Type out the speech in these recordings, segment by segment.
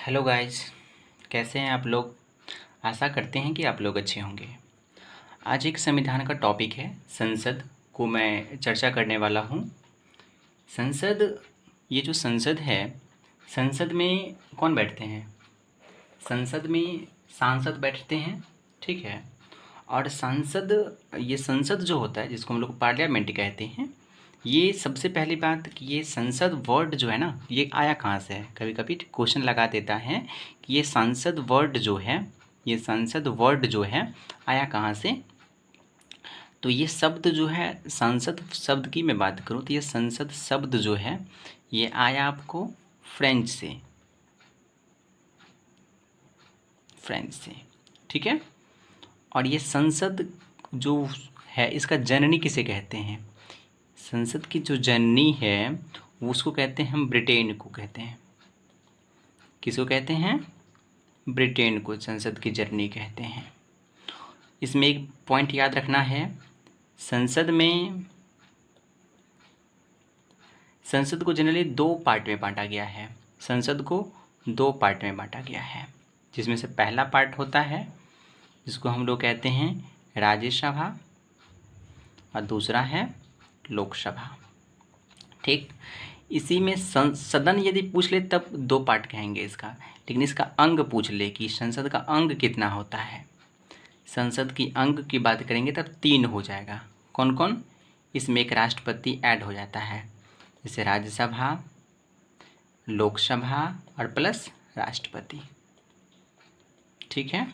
Hello guys, कैसे हैं आप लोग। आशा करते हैं कि आप लोग अच्छे होंगे। आज एक संविधान का टॉपिक है संसद को मैं चर्चा करने वाला हूँ। संसद, ये जो संसद है, संसद में कौन बैठते हैं? संसद में सांसद बैठते हैं, ठीक है। और सांसद, ये संसद जो होता है जिसको हम लोग पार्लियामेंट कहते हैं, ये सबसे पहली बात कि ये संसद वर्ड जो है ना, ये आया कहाँ से है। कभी कभी क्वेश्चन लगा देता है कि ये संसद वर्ड जो है, ये संसद वर्ड जो है आया कहाँ से। तो ये शब्द जो है, संसद शब्द की मैं बात करूँ तो ये संसद शब्द जो है ये आया आपको फ्रेंच से, फ्रेंच से, ठीक है। और ये संसद जो है इसका जननी किसे कहते हैं? संसद की जो जननी है वो उसको कहते हैं हम ब्रिटेन को कहते हैं। किसको कहते हैं? ब्रिटेन को संसद की जननी कहते हैं। इसमें एक पॉइंट याद रखना है, संसद में, संसद को जनरली दो पार्ट में बांटा गया है। संसद को दो पार्ट में बांटा गया है, जिसमें से पहला पार्ट होता है जिसको हम लोग कहते हैं राज्यसभा और दूसरा है लोकसभा, ठीक। इसी में सदन यदि पूछ ले तब दो पार्ट कहेंगे इसका, लेकिन इसका अंग पूछ ले कि संसद का अंग कितना होता है, संसद की अंग की बात करेंगे तब तीन हो जाएगा। कौन कौन? इसमें एक राष्ट्रपति ऐड हो जाता है, जैसे राज्यसभा, लोकसभा और प्लस राष्ट्रपति, ठीक है।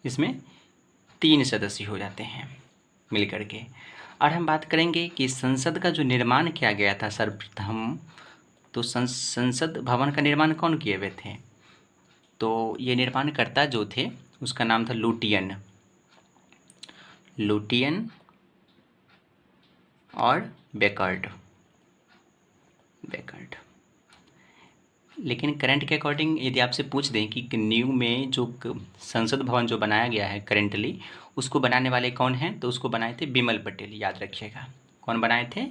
इसमें तीन सदस्य हो जाते हैं मिलकर के। और हम बात करेंगे कि संसद का जो निर्माण किया गया था सर्वप्रथम, तो संसद भवन का निर्माण कौन किए हुए थे? तो ये निर्माणकर्ता जो थे उसका नाम था लुटियन, लुटियन और बेकर्ड, बेकर्ड। लेकिन करंट के अकॉर्डिंग यदि आपसे पूछ दें कि न्यू में जो संसद भवन जो बनाया गया है करेंटली, उसको बनाने वाले कौन हैं, तो उसको बनाए थे बिमल पटेल, याद रखिएगा। कौन बनाए थे?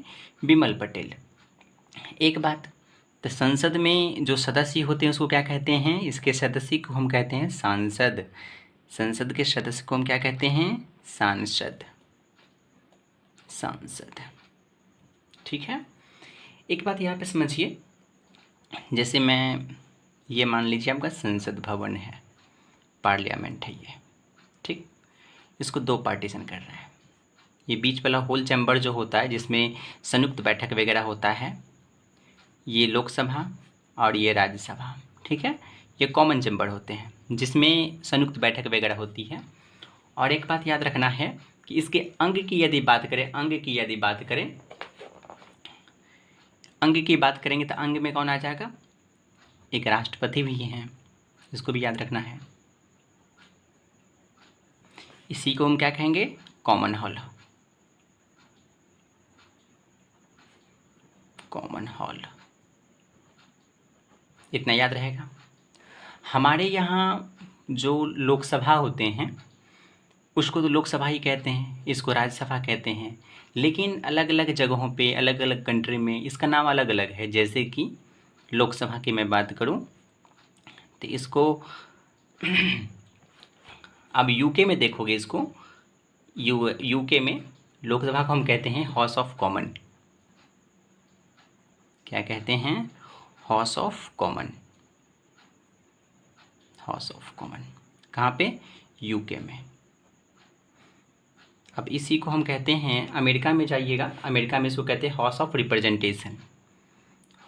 बिमल पटेल। एक बात, तो संसद में जो सदस्य होते हैं उसको क्या कहते हैं? इसके सदस्य को हम कहते हैं सांसद। संसद के सदस्य को हम क्या कहते हैं? सांसद, सांसद, ठीक है। एक बात यहाँ पे समझिए, जैसे मैं, ये मान लीजिए आपका संसद भवन है, पार्लियामेंट है ये, ठीक। इसको दो पार्टीशन कर रहे हैं। ये बीच वाला होल चैम्बर जो होता है जिसमें संयुक्त बैठक वगैरह होता है, ये लोकसभा और ये राज्यसभा, ठीक है। ये कॉमन चैम्बर होते हैं जिसमें संयुक्त बैठक वगैरह होती है। और एक बात याद रखना है कि इसके अंग की यदि बात करें, अंग की यदि बात करें, अंग की बात करेंगे तो अंग में कौन आ जाएगा? एक राष्ट्रपति भी हैं, इसको भी याद रखना है। इसी को हम क्या कहेंगे? कॉमन हॉल, कॉमन हॉल, इतना याद रहेगा। हमारे यहाँ जो लोकसभा होते हैं उसको तो लोकसभा ही कहते हैं, इसको राज्यसभा कहते हैं, लेकिन अलग अलग जगहों पे, अलग अलग कंट्री में इसका नाम अलग अलग है। जैसे कि लोकसभा की मैं बात करूं तो इसको अब यूके में देखोगे, इसको यूके में लोकसभा को हम कहते हैं हाउस ऑफ कॉमन। क्या कहते हैं? House of common, house of common. कहाँ पे? यूके में। अब इसी को हम कहते हैं, अमेरिका में जाइएगा, अमेरिका में इसको कहते हैं house of representation,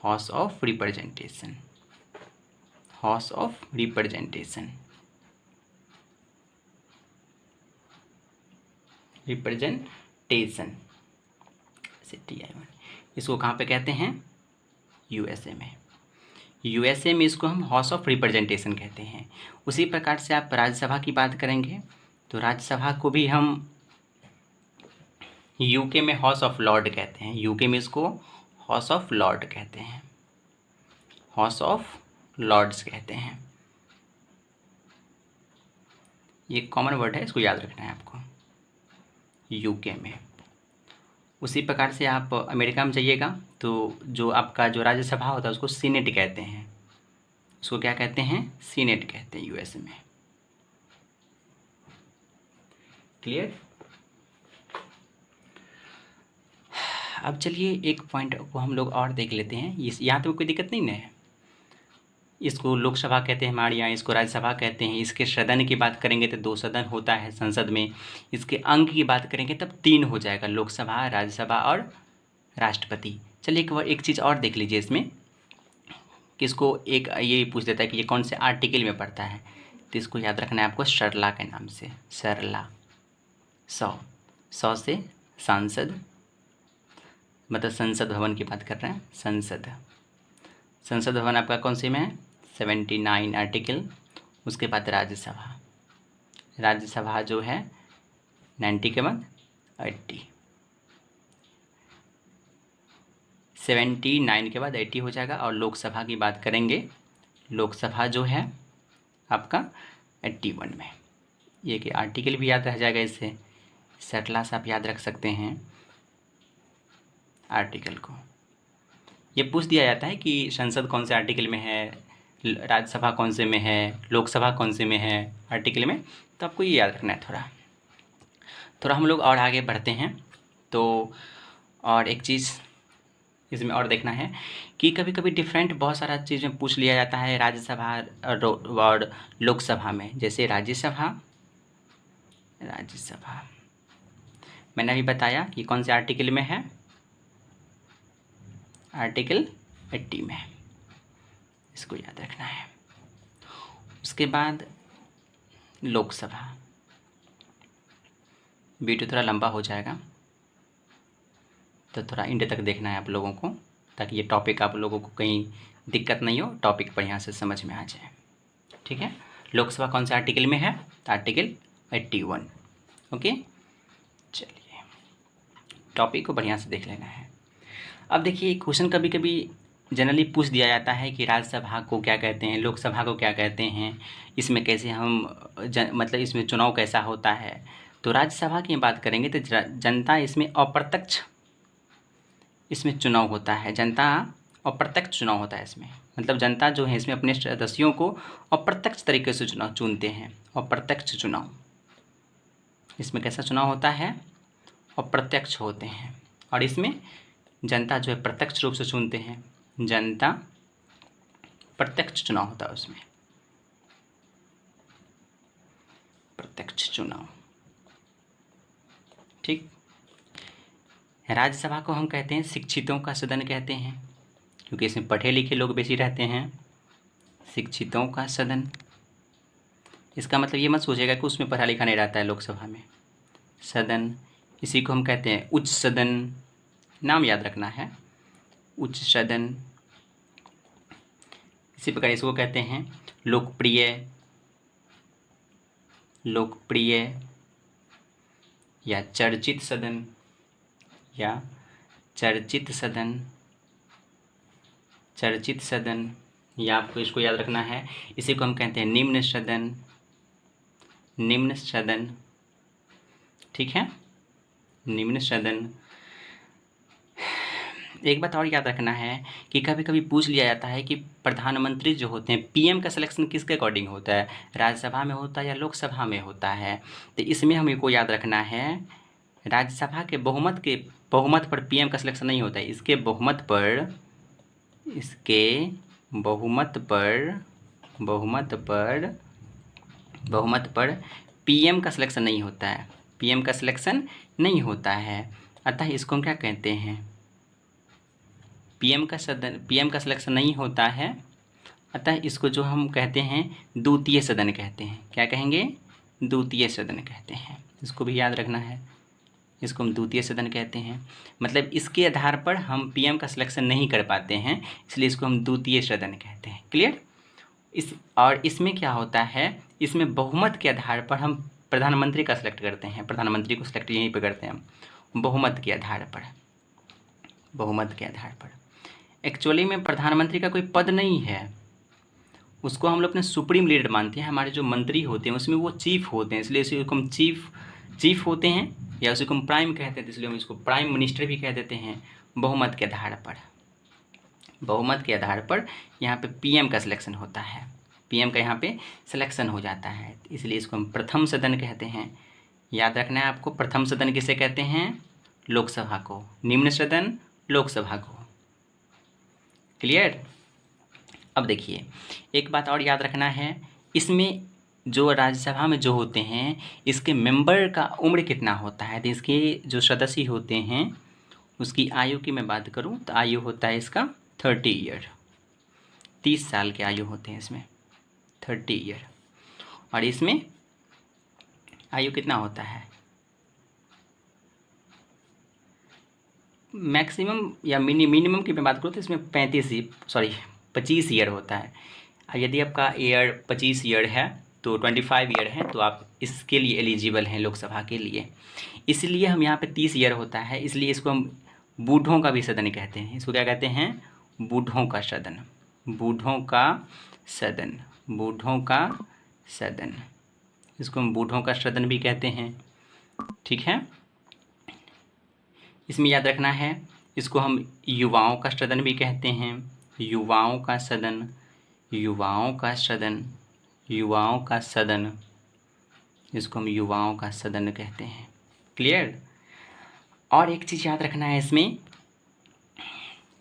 house of representation, house of representation, representation, इसको कहाँ पे कहते हैं? यूएसए में। यूएसए में इसको हम हाउस ऑफ रिप्रेजेंटेशन कहते हैं। उसी प्रकार से आप राज्यसभा की बात करेंगे तो राज्यसभा को भी हम यूके में हाउस ऑफ लॉर्ड कहते हैं, यूके में इसको हाउस ऑफ लॉर्ड कहते हैं, हाउस ऑफ लॉर्ड्स कहते हैं। ये कॉमन वर्ड है, इसको याद रखना है आपको, यूके में। उसी प्रकार से आप अमेरिका में जाइएगा तो जो आपका जो राज्यसभा होता है उसको सीनेट कहते हैं, उसको क्या कहते हैं? सीनेट कहते हैं यूएस में। क्लियर? अब चलिए एक पॉइंट को हम लोग और देख लेते हैं। इस यहाँ तो कोई दिक्कत नहीं ना है। इसको लोकसभा कहते हैं हमारे यहाँ, इसको राज्यसभा कहते हैं। इसके सदन की बात करेंगे तो 2 सदन होता है संसद में। इसके अंग की बात करेंगे तब 3 हो जाएगा, लोकसभा, राज्यसभा और राष्ट्रपति। चलिए एक चीज़ और देख लीजिए इसमें, कि इसको एक ये पूछ देता है कि ये कौन से आर्टिकल में पढ़ता है, तो इसको याद रखना है आपको सरला के नाम से। सरला, 100 से सांसद, मतलब संसद भवन की बात कर रहे हैं। संसद भवन आपका कौन से में है? 79 आर्टिकल। उसके बाद राज्यसभा जो है 90 के बाद 80, 79 के बाद 80 हो जाएगा। और लोकसभा की बात करेंगे, लोकसभा जो है आपका 81 में। ये कि आर्टिकल भी याद रह जाएगा इससे, सरला से आप याद रख सकते हैं आर्टिकल को। ये पूछ दिया जाता है कि संसद कौन से आर्टिकल में है, राज्यसभा कौन से में है, लोकसभा कौन से में है आर्टिकल में, तो आपको ये याद रखना है। थोड़ा हम लोग और आगे बढ़ते हैं। तो और एक चीज़ इसमें और देखना है कि कभी कभी डिफरेंट बहुत सारा चीज़ें पूछ लिया जाता है राज्यसभा और लोकसभा में। जैसे राज्यसभा मैंने अभी बताया कि कौन से आर्टिकल में है, आर्टिकल 80 में, इसको याद रखना है। उसके बाद लोकसभा, वीडियो थोड़ा लंबा हो जाएगा तो थोड़ा एंड तक देखना है आप लोगों को, ताकि ये टॉपिक आप लोगों को कहीं दिक्कत नहीं हो, टॉपिक बढ़िया से समझ में आ जाए। ठीक है, लोकसभा कौन से आर्टिकल में है? आर्टिकल 81। ओके, चलिए टॉपिक को बढ़िया से देख लेना है। अब देखिए क्वेश्चन कभी कभी जनरली पूछ दिया जाता है कि राज्यसभा को क्या कहते हैं, लोकसभा को क्या कहते हैं, इसमें कैसे हम मतलब इसमें चुनाव कैसा होता है। तो राज्यसभा की बात करेंगे तो जनता इसमें अप्रत्यक्ष इसमें चुनाव होता है, जनता अप्रत्यक्ष चुनाव होता है इसमें। मतलब जनता जो है इसमें अपने सदस्यों को अप्रत्यक्ष तरीके से चुनते हैं। अप्रत्यक्ष चुनाव, इसमें कैसा चुनाव होता है? अप्रत्यक्ष होते हैं। और इसमें जनता जो है प्रत्यक्ष रूप से चुनते हैं, जनता प्रत्यक्ष चुनाव होता है उसमें, प्रत्यक्ष चुनाव। ठीक, राज्यसभा को हम कहते हैं शिक्षितों का सदन कहते हैं, क्योंकि इसमें पढ़े लिखे लोग बेसी रहते हैं। शिक्षितों का सदन, इसका मतलब ये मत सोचेगा कि उसमें पढ़ा लिखा नहीं रहता है लोकसभा में। सदन, इसी को हम कहते हैं उच्च सदन, नाम याद रखना है, उच्च सदन। इसी प्रकार इसको कहते हैं लोकप्रिय या चर्चित सदन, या चर्चित सदन, या आपको इसको याद रखना है। इसी को हम कहते हैं निम्न सदन। ठीक है, निम्न सदन। एक बात और याद रखना है कि कभी कभी पूछ लिया जाता है कि प्रधानमंत्री जो होते हैं, पीएम का सिलेक्शन किसके अकॉर्डिंग होता है, राज्यसभा में होता है या लोकसभा में होता है। तो इसमें हमें को याद रखना है, राज्यसभा के बहुमत पर पीएम का सिलेक्शन नहीं होता है। इसके बहुमत पर पीएम का सिलेक्शन नहीं होता है, पीएम का सिलेक्शन नहीं होता है। अतः इसको हम क्या कहते हैं? पीएम का सिलेक्शन नहीं होता है, अतः इसको जो हम कहते हैं द्वितीय सदन कहते हैं। क्या कहेंगे? द्वितीय सदन कहते हैं। इसको भी याद रखना है, इसको हम द्वितीय सदन कहते हैं। मतलब इसके आधार पर हम पीएम का सिलेक्शन नहीं कर पाते हैं, इसलिए इसको हम द्वितीय सदन कहते हैं। क्लियर? और इसमें क्या होता है, इसमें बहुमत के आधार पर हम प्रधानमंत्री का सिलेक्ट करते हैं, प्रधानमंत्री को सिलेक्ट यहीं पर करते हैं हम, बहुमत के आधार पर। एक्चुअली में प्रधानमंत्री का कोई पद नहीं है, उसको हम लोग अपने सुप्रीम लीडर मानते हैं। हमारे जो मंत्री होते हैं उसमें वो चीफ होते हैं, इसलिए इसको हम चीफ होते हैं, या उसी को हम प्राइम कहते हैं, इसलिए हम इसको प्राइम मिनिस्टर भी कह देते हैं। बहुमत के आधार पर बहुमत के आधार पर यहाँ पे पीएम का सिलेक्शन होता है, पीएम का यहाँ पे सिलेक्शन हो जाता है, इसलिए इसको हम प्रथम सदन कहते हैं। याद रखना है आपको, प्रथम सदन किसे कहते हैं? लोकसभा को। निम्न सदन लोकसभा को। क्लियर? अब देखिए एक बात और याद रखना है, इसमें जो राज्यसभा में जो होते हैं इसके मेंबर का उम्र कितना होता है, तो इसके जो सदस्य होते हैं उसकी आयु की मैं बात करूं तो आयु होता है इसका 30 ईयर, 30 साल के आयु होते हैं इसमें, 30 ईयर। और इसमें आयु कितना होता है? मैक्सिमम या मिनिमम की मैं बात करूँ तो इसमें 25 ईयर होता है। यदि आपका ईयर 25 ईयर है तो 25 ईयर है तो आप इसके लिए एलिजिबल हैं लोकसभा के लिए। इसलिए हम यहाँ पे 30 ईयर होता है, इसलिए इसको हम बूढ़ों का भी सदन कहते हैं। इसको क्या कहते हैं? बूढ़ों का सदन, बूढ़ों का सदन, बूढ़ों का सदन। इसको हम बूढ़ों का सदन भी कहते हैं। ठीक है, इसमें याद रखना है इसको हम युवाओं का सदन भी कहते हैं, युवाओं का सदन, युवाओं का सदन, युवाओं का सदन, इसको हम युवाओं का सदन कहते हैं। क्लियर? और एक चीज़ याद रखना है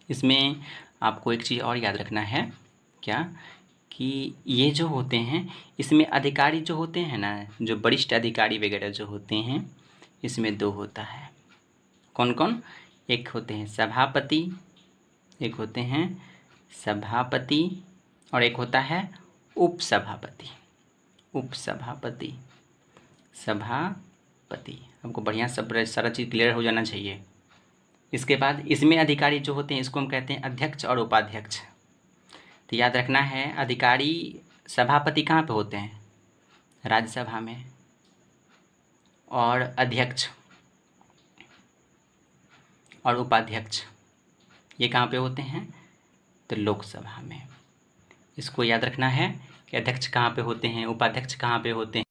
इसमें आपको एक चीज़ और याद रखना है, क्या कि ये जो होते हैं इसमें अधिकारी जो होते हैं ना, जो वरिष्ठ अधिकारी वगैरह जो होते हैं इसमें 2 होता है। कौन कौन? एक होते हैं सभापति, एक होते हैं सभापति और एक होता है उपसभापति, उपसभापति, सभापति। हमको बढ़िया सब सारा चीज़ क्लियर हो जाना चाहिए। इसके बाद इसमें अधिकारी जो होते हैं इसको हम कहते हैं अध्यक्ष और उपाध्यक्ष। तो याद रखना है अधिकारी सभापति कहाँ पे होते हैं? राज्यसभा में, और अध्यक्ष और उपाध्यक्ष ये कहाँ पे होते हैं? तो लोकसभा में। इसको याद रखना है कि अध्यक्ष कहाँ पे होते हैं, उपाध्यक्ष कहाँ पे होते हैं।